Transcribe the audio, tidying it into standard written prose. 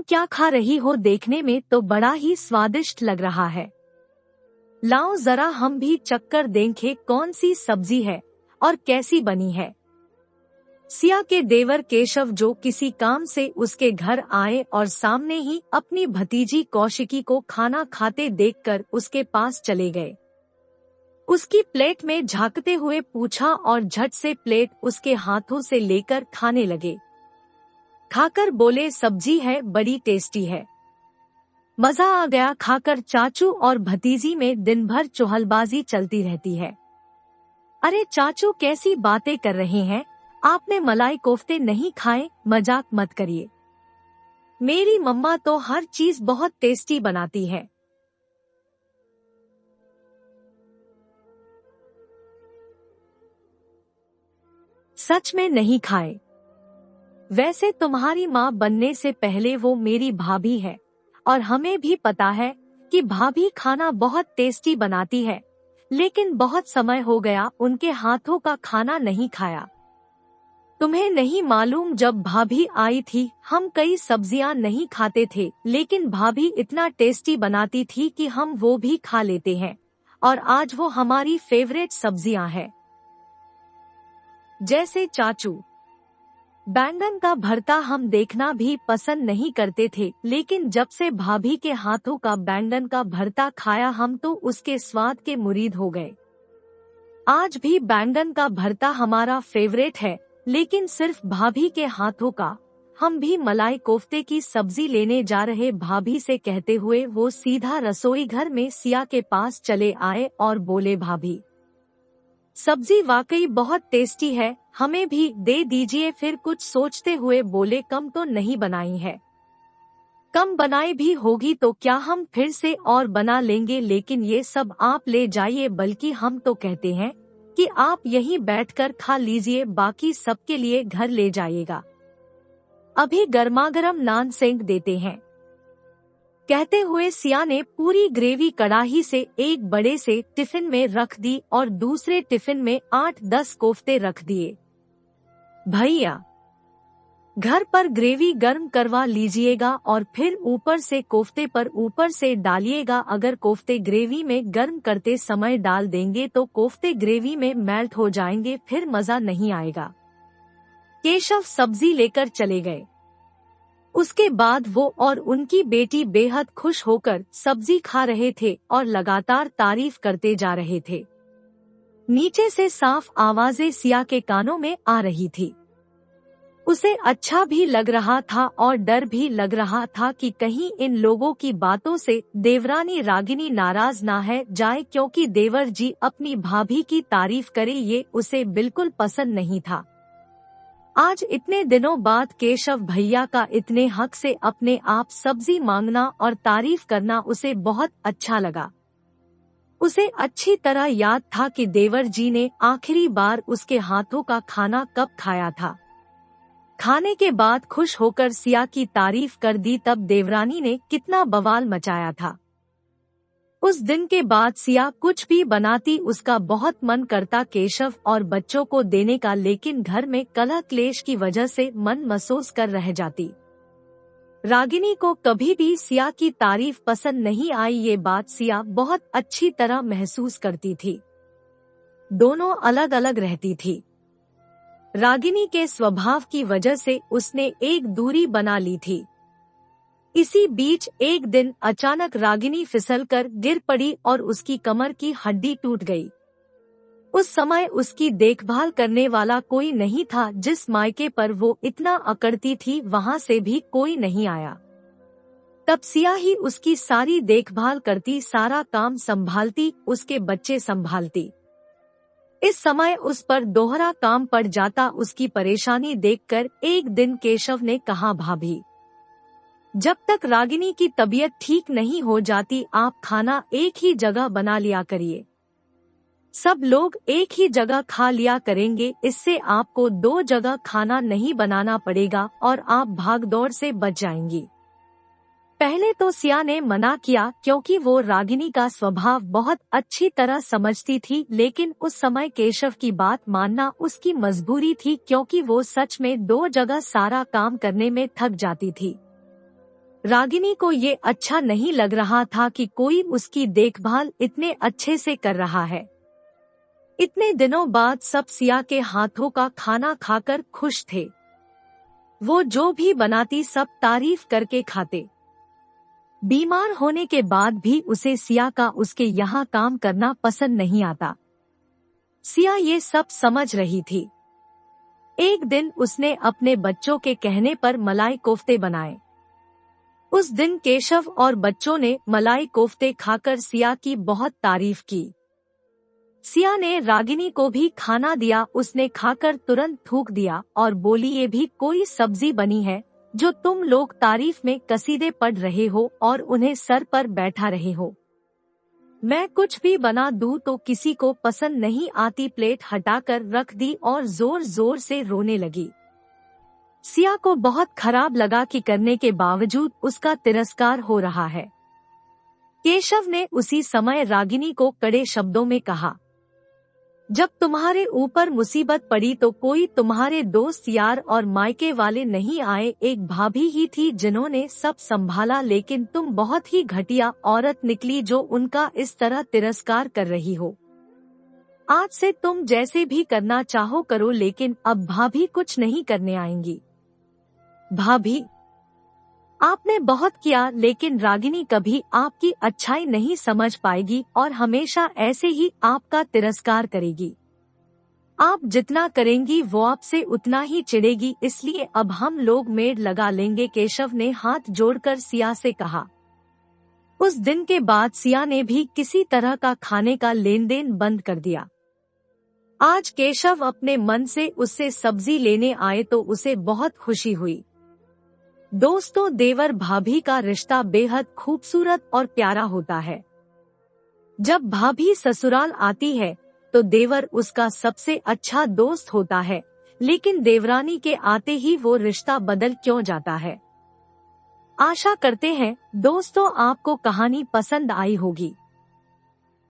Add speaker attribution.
Speaker 1: क्या खा रही हो? देखने में तो बड़ा ही स्वादिष्ट लग रहा है। लाओ जरा हम भी चक्कर देखें कौन सी सब्जी है और कैसी बनी है। सिया के देवर केशव जो किसी काम से उसके घर आए और सामने ही अपनी भतीजी कौशिकी को खाना खाते देखकर उसके पास चले गए। उसकी प्लेट में झांकते हुए पूछा और झट से प्लेट उसके हाथों से लेकर खाने लगे। खाकर बोले, सब्जी है, बड़ी टेस्टी है, मजा आ गया खाकर। चाचू और भतीजी में दिन भर चुहलबाजी चलती रहती है। अरे चाचू कैसी बातें कर रहे हैं, आपने मलाई कोफ्ते नहीं खाए? मजाक मत करिए, मेरी मम्मा तो हर चीज बहुत टेस्टी बनाती है। सच में नहीं खाए? वैसे तुम्हारी माँ बनने से पहले वो मेरी भाभी है और हमें भी पता है कि भाभी खाना बहुत टेस्टी बनाती है, लेकिन बहुत समय हो गया उनके हाथों का खाना नहीं खाया। तुम्हें नहीं मालूम, जब भाभी आई थी हम कई सब्जियां नहीं खाते थे, लेकिन भाभी इतना टेस्टी बनाती थी कि हम वो भी खा लेते हैं और आज वो हमारी फेवरेट सब्जियां हैं। जैसे चाचू, बैंगन का भरता हम देखना भी पसंद नहीं करते थे, लेकिन जब से भाभी के हाथों का बैंगन का भरता खाया हम तो उसके स्वाद के मुरीद हो गए। आज भी बैंगन का भरता हमारा फेवरेट है, लेकिन सिर्फ भाभी के हाथों का। हम भी मलाई कोफ्ते की सब्जी लेने जा रहे भाभी से कहते हुए वो सीधा रसोई घर में सिया के पास चले आए और बोले, भाभी सब्जी वाकई बहुत टेस्टी है, हमें भी दे दीजिए। फिर कुछ सोचते हुए बोले, कम तो नहीं बनाई है? कम बनाई भी होगी तो क्या हम फिर से और बना लेंगे, लेकिन ये सब आप ले जाइए, बल्कि हम तो कहते हैं कि आप यहीं बैठकर खा लीजिए, बाकी सबके लिए घर ले जाइएगा। अभी गर्मागर्म नान सेंक देते हैं। कहते हुए सिया ने पूरी ग्रेवी कढ़ाई से एक बड़े से टिफिन में रख दी और दूसरे टिफिन में 8-10 कोफ्ते रख दिए। भैया घर पर ग्रेवी गर्म करवा लीजिएगा और फिर ऊपर से कोफ्ते पर ऊपर से डालिएगा। अगर कोफ्ते ग्रेवी में गर्म करते समय डाल देंगे तो कोफ्ते ग्रेवी में मेल्ट हो जाएंगे, फिर मजा नहीं आएगा। केशव सब्जी लेकर चले गए। उसके बाद वो और उनकी बेटी बेहद खुश होकर सब्जी खा रहे थे और लगातार तारीफ करते जा रहे थे। नीचे से साफ आवाजें सिया के कानों में आ रही थी। उसे अच्छा भी लग रहा था और डर भी लग रहा था कि कहीं इन लोगों की बातों से देवरानी रागिनी नाराज ना है जाए, क्योंकि देवर जी अपनी भाभी की तारीफ करे ये उसे बिल्कुल पसंद नहीं था। आज इतने दिनों बाद केशव भैया का इतने हक से अपने आप सब्जी मांगना और तारीफ करना उसे बहुत अच्छा लगा। उसे अच्छी तरह याद था कि देवर जी ने आखिरी बार उसके हाथों का खाना कब खाया था। खाने के बाद खुश होकर सिया की तारीफ कर दी, तब देवरानी ने कितना बवाल मचाया था। उस दिन के बाद सिया कुछ भी बनाती उसका बहुत मन करता केशव और बच्चों को देने का, लेकिन घर में कलह क्लेश की वजह से मन मसोस कर रह जाती। रागिनी को कभी भी सिया की तारीफ पसंद नहीं आई, ये बात सिया बहुत अच्छी तरह महसूस करती थी। दोनों अलग अलग रहती थी। रागिनी के स्वभाव की वजह से उसने एक दूरी बना ली थी। इसी बीच एक दिन अचानक रागिनी फिसलकर गिर पड़ी और उसकी कमर की हड्डी टूट गई। उस समय उसकी देखभाल करने वाला कोई नहीं था। जिस मायके पर वो इतना अकड़ती थी वहाँ से भी कोई नहीं आया। तब सिया ही उसकी सारी देखभाल करती, सारा काम संभालती, उसके बच्चे संभालती। इस समय उस पर दोहरा काम पड़ जाता। उसकी परेशानी देखकर एक दिन केशव ने कहा, भाभी जब तक रागिनी की तबीयत ठीक नहीं हो जाती आप खाना एक ही जगह बना लिया करिए। सब लोग एक ही जगह खा लिया करेंगे, इससे आपको 2 जगह खाना नहीं बनाना पड़ेगा और आप भागदौड़ से बच जाएंगी। पहले तो सिया ने मना किया क्योंकि वो रागिनी का स्वभाव बहुत अच्छी तरह समझती थी, लेकिन उस समय केशव की बात मानना उसकी मजबूरी थी, क्योंकि वो सच में 2 जगह सारा काम करने में थक जाती थी। रागिनी को ये अच्छा नहीं लग रहा था कि कोई उसकी देखभाल इतने अच्छे से कर रहा है। इतने दिनों बाद सब सिया के हाथों का खाना खाकर खुश थे। वो जो भी बनाती सब तारीफ करके खाते। बीमार होने के बाद भी उसे सिया का उसके यहाँ काम करना पसंद नहीं आता। सिया ये सब समझ रही थी। एक दिन उसने अपने बच्चों के कहने पर मलाई कोफ्ते बनाए। उस दिन केशव और बच्चों ने मलाई कोफ्ते खाकर सिया की बहुत तारीफ की। सिया ने रागिनी को भी खाना दिया। उसने खाकर तुरंत थूक दिया और बोली, ये भी कोई सब्जी बनी है जो तुम लोग तारीफ में कसीदे पढ़ रहे हो और उन्हें सर पर बैठा रहे हो। मैं कुछ भी बना दूं तो किसी को पसंद नहीं आती। प्लेट हटाकर रख दी और जोर जोर से रोने लगी। सिया को बहुत खराब लगा कि करने के बावजूद उसका तिरस्कार हो रहा है। केशव ने उसी समय रागिनी को कड़े शब्दों में कहा, जब तुम्हारे ऊपर मुसीबत पड़ी तो कोई तुम्हारे दोस्त यार और मायके वाले नहीं आए। एक भाभी ही थी जिन्होंने सब संभाला, लेकिन तुम बहुत ही घटिया औरत निकली जो उनका इस तरह तिरस्कार कर रही हो। आज से तुम जैसे भी करना चाहो करो, लेकिन अब भाभी कुछ नहीं करने आएंगी। भाभी, आपने बहुत किया, लेकिन रागिनी कभी आपकी अच्छाई नहीं समझ पाएगी और हमेशा ऐसे ही आपका तिरस्कार करेगी। आप जितना करेंगी वो आपसे उतना ही चिढ़ेगी, इसलिए अब हम लोग मेड लगा लेंगे। केशव ने हाथ जोड़कर सिया से कहा। उस दिन के बाद सिया ने भी किसी तरह का खाने का लेन देन बंद कर दिया। आज केशव अपने मन से उससे सब्जी लेने आए तो उसे बहुत खुशी हुई। दोस्तों, देवर भाभी का रिश्ता बेहद खूबसूरत और प्यारा होता है। जब भाभी ससुराल आती है तो देवर उसका सबसे अच्छा दोस्त होता है, लेकिन देवरानी के आते ही वो रिश्ता बदल क्यों जाता है। आशा करते हैं दोस्तों आपको कहानी पसंद आई होगी।